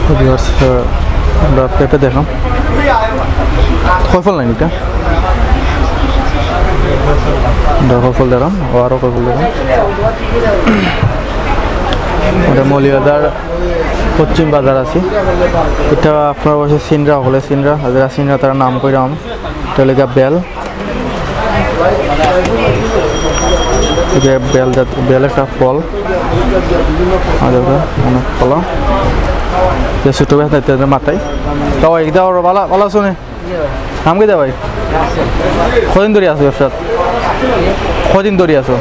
আমরা পেঁপে দেখলাম কয় ফল নাই এটা কয় ফল দেখলাম আরও কয় ফল দেখলাম ওটা মৌলিবাজার পশ্চিম বাজার আছে এটা আপনার বসে সিনরা হলে সিনরা যারা সিনরা তারা নাম কইরাম এটা হলে বেল বেল বেল একটা ফল অনেক ফলা ছোট ব্যথা মাথায় তাও একদম ভালো ভালো শুনে নাম কে ভাই কদিন ধরে আছো ব্যবসা কদিন ধরে আছো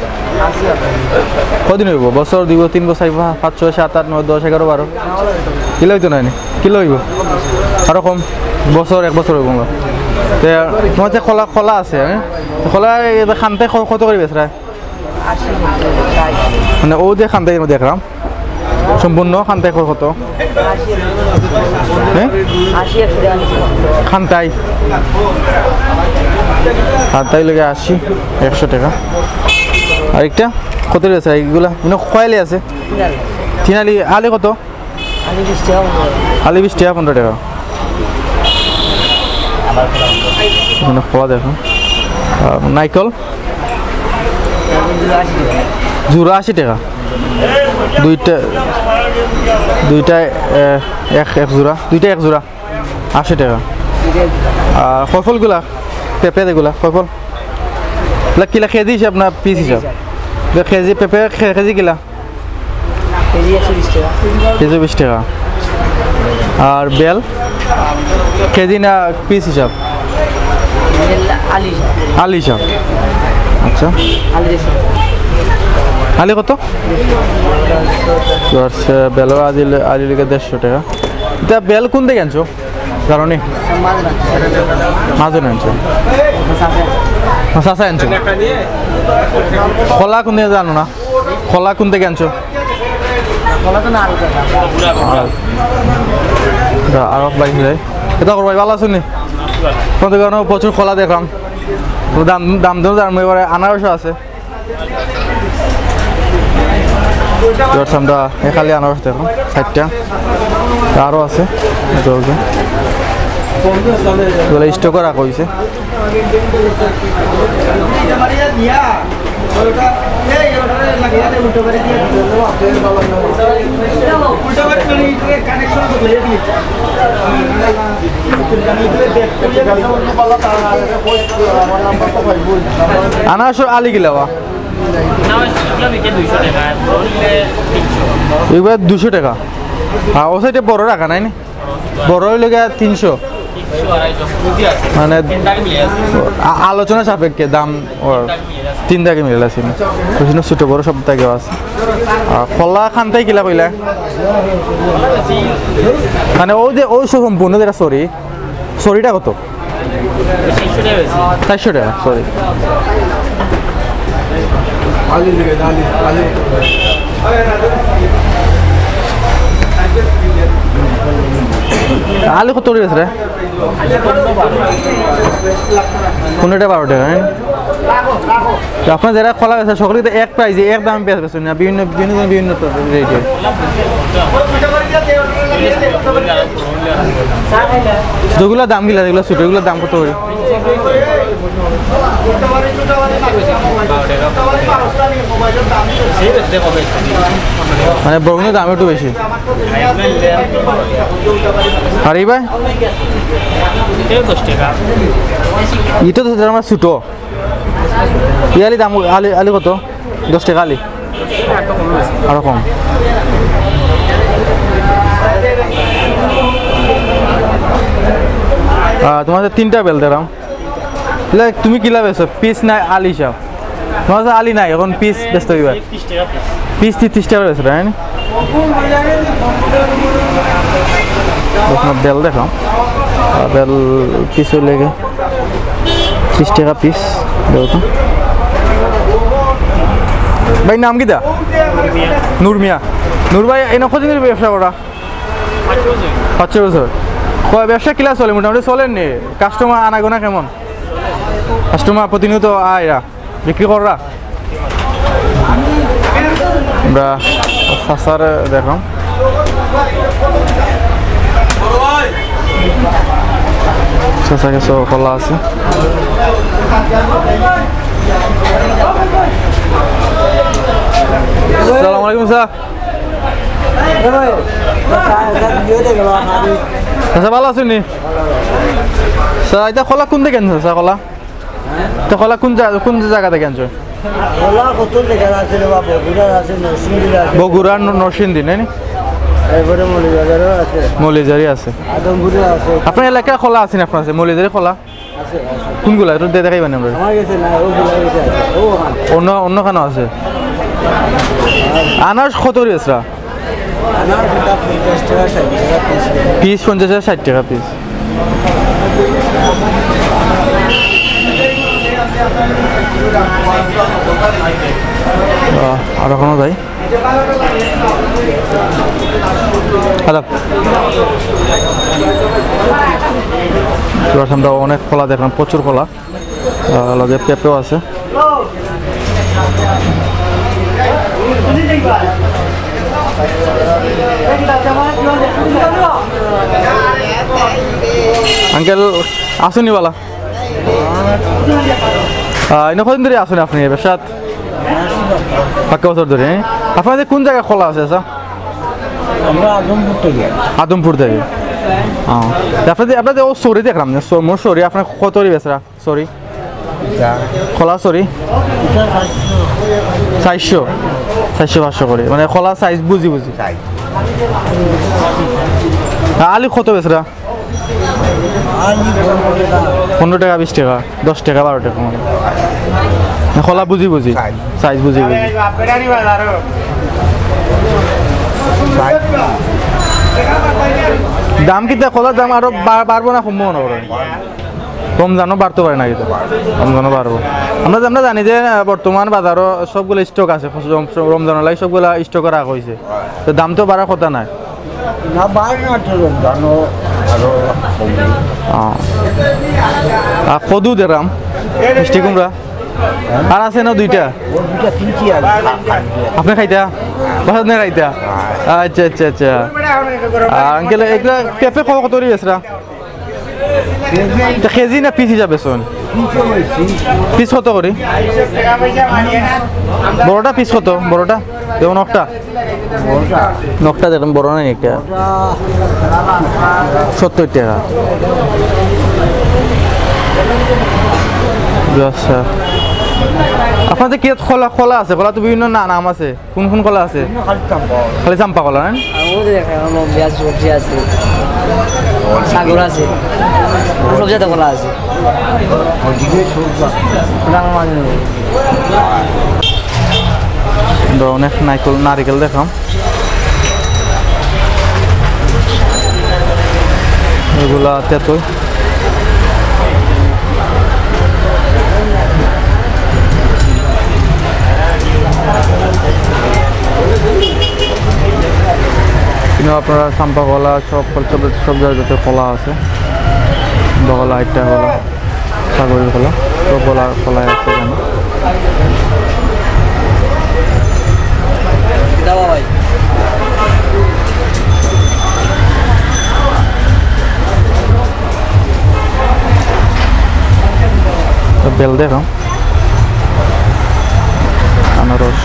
কদিন হইব বছর 2 3 বছর 5 6 7 8 9 10 11 12 কিলো হইতো না কিলো হইব আরো কম বছর 1 বছর হইব তোমার যে খোলা খোলা আছে খোলা খানতে কত করে বেচরা মানে ও যে খানতে দেখলাম সম্পূর্ণ খানতে কত খানতাই খানতাই লেগে 80 100 টাকা আরেকটা কত আছে এইগুলা কয়লে আছে তিনালি আলি কত আলি 20 টাকা 15 টাকা খোলা দেখো নাইকল জোড়া 80 টাকা দুইটা এক জোড়া দুইটা এক জোড়া 80 টাকা আর ফলগুলা পেঁপে এগুলা ফল কিলা কেজি হিসাব না পিস হিসাব কেজি পেঁপে কেজি কিলা কেজি 20 টাকা আর বেল কেজি না পিস হিসাব আলি হিসাব আচ্ছা আলি কত বেলও আলি লেগে 150 টাকা এটা বেল কোন থেকে আনছো কারণে মাঝে আনছো চাষা আনছো খোলা কোন থেকে জানো না খোলা কোন থেকে আনছো আরো বাইক যায় এটা করবাই ভালো আছো নি তোমাদের কারণে প্রচুর খোলা দেখলাম দাম দাম ধরো দাম এবারে আনারসও আছে আমরা খালি আনারস দেখলাম 60টা আরও আছে বলে স্টক রাখা হয়েছে আনারস আলি গিলাবা এবার 200 টাকা হ্যাঁ ও সাইডে বড় রাখা নাই বড় হইলে 300 মানে আলোচনা সাপেক্ষে দাম 3 টাকা মিলে আছে ছোট বড় সব থেকে আছে খোলা খানটাই কিলা কইলা মানে ও যে ওই সম্পূর্ণ যেটা সরিটা কত 400 টাকা সরি আলু কত রয়েছে রে 15 টাকা 12 টাকা আপনার যারা খোলা বেচা সকলে তো এক প্রাইজে এক দাম বেচবেন না বিভিন্ন রেটে যেগুলো দাম গিলা যেগুলো ছোটগুলোর দাম কত করে মানে বড়গুলোর দাম একটু বেশি আর এই ভাই এটা তো আমার ছোট ইয়ালি দাম আলি কত 10 টাকা আলি আরো কম তোমাদের 3টা বেল দিলাম তুমি কিলা বেছো পিস নাই আলি হিসাব তোমার আলি নাই এখন পিস ব্যস্ত হইবা পিস 30 টাকা বেছো তাই বেল দেখো বেল পিস লেগে 30 টাকা পিস দেখো ভাই নাম কি দা নূর মিয়া নূর ভাই এই কতদিন ধরে ব্যবসা করা 5 বছর ব্যবসা কিলা চলে মোটামুটি চলেন নি কাস্টমার আনাগোনা কেমন কাস্টমার প্রতিনিয়ত আয়রা বিক্রি কররা আমরা সাসার দেখলাম কাঁচা কিছু কলা আছে। আসসালামু আলাইকুম স্যার। আচ্ছা ভালো আছেন নি স্যার? এটা কলা কোন থেকে আনছেন স্যার? কলা তো কলা কোন জায়গা থেকে আনছো? বগুড়ার নরসিংদী নাকি? মৌলিজারি আছে আপনার এলাকায়? কলা আছে না আপনার? আছে মৌলিজারি কলা কোনগুলা একটু দেখাইবেন আমরা? অন্য খানো আছে। আনার কত রেসরা? পিস 50 টাকা 60 টাকা পিস। আর এখনো যাই আমরা অনেক কলা দেখলাম, প্রচুর কলা। পেঁপেও আছে। আঙ্কেল আসুনি বালা এনে কদিন ধরে আসুন আপনি ব্যবসাত? 5 বছর ধরে। আপনাদের কোন জায়গায় খোলা আছে? আদমপুর থেকে। আপনাদের ও সরি দেখলাম মোর সরি আপনার কত বেচরা? সরি খোলা সরি 400-500 করে, মানে খোলা সাইজ বুঝি। আলু কত বেচরা? 15 টাকা 20 টাকা 10 টাকা 12 টাকা মানে খোলা বুঝি সাইজ বুঝি। দাম কিতা খোলার দাম আরো বাড়বো না কমবো না? রমজানও বাড়তে পারে না, কিন্তু রমজানও বাড়বো। আমরা জানি যে বর্তমান বাজারও সবগুলো স্টক আছে, রমজানের লাগে সবগুলো স্টক রাখা হয়েছে, তো দাম তো বাড়ার কথা নাই। কদু দেরাম মিষ্টি কুমড়া আর আছে না? 2টা আপনি খাইতা? বাসাত না খাইতা? আচ্ছা। আঙ্কেল এগুলা পেঁপে কত করে বেচরা? কেজি না পিস হিসাবে? শোন পিস কত করে? বড়টা পিস কত? বড়টা যেমন নকটা দেখুন বড় নাই একটা 70 টাকা। আচ্ছা আপনাদের কি খোলা আছে? খোলা তো বিভিন্ন নাম আছে, কোন খোলা আছে? খালি চাম্পা কলা না? সাগর আছে, সব জাতের কলা আছে। অনেক নারিকেল দেখাম, এগুলা তেঁতুল। আপনারা চাম্পা কলা সব জায়গাতে কলা আছে। বগলা একটা কলা, সাগরের কলা, সব কলাই আছে এখানে। বেল দেখো, আনারস,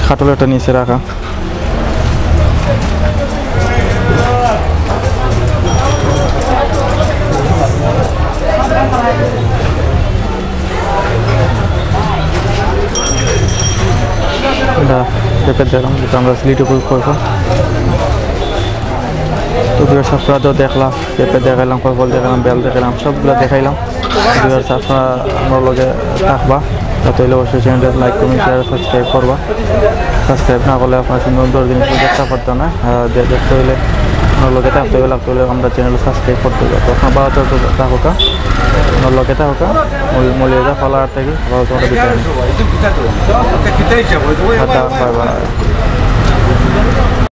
খাটলটা নিচে রাখা। আমরা সিলেটে করবো তো সবগুলো তো দেখলাম, পেঁপে দেখাইলাম, ফল দেখালাম, বেল দেখালাম, সবগুলো দেখাইলাম। আপনারা আমার লগে থাকবা, তাহলে অবশ্যই চ্যানেলটা লাইক কমেন্ট শেয়ার সাবস্ক্রাইব করবা। সাবস্ক্রাইব না করলে আপনার সুন্দর জিনিস দেখতে পারতো না, দেখতে হলে আপনার লগে থাকতে হলে আমরা চ্যানেল সাবস্ক্রাইব করতে হবে। তো আপনার বাবা তো থাকুকা, আপনার লগে থাকুকা, মলিয়া ফলার থেকে বাবা তোমার বিদায়। Bye bye.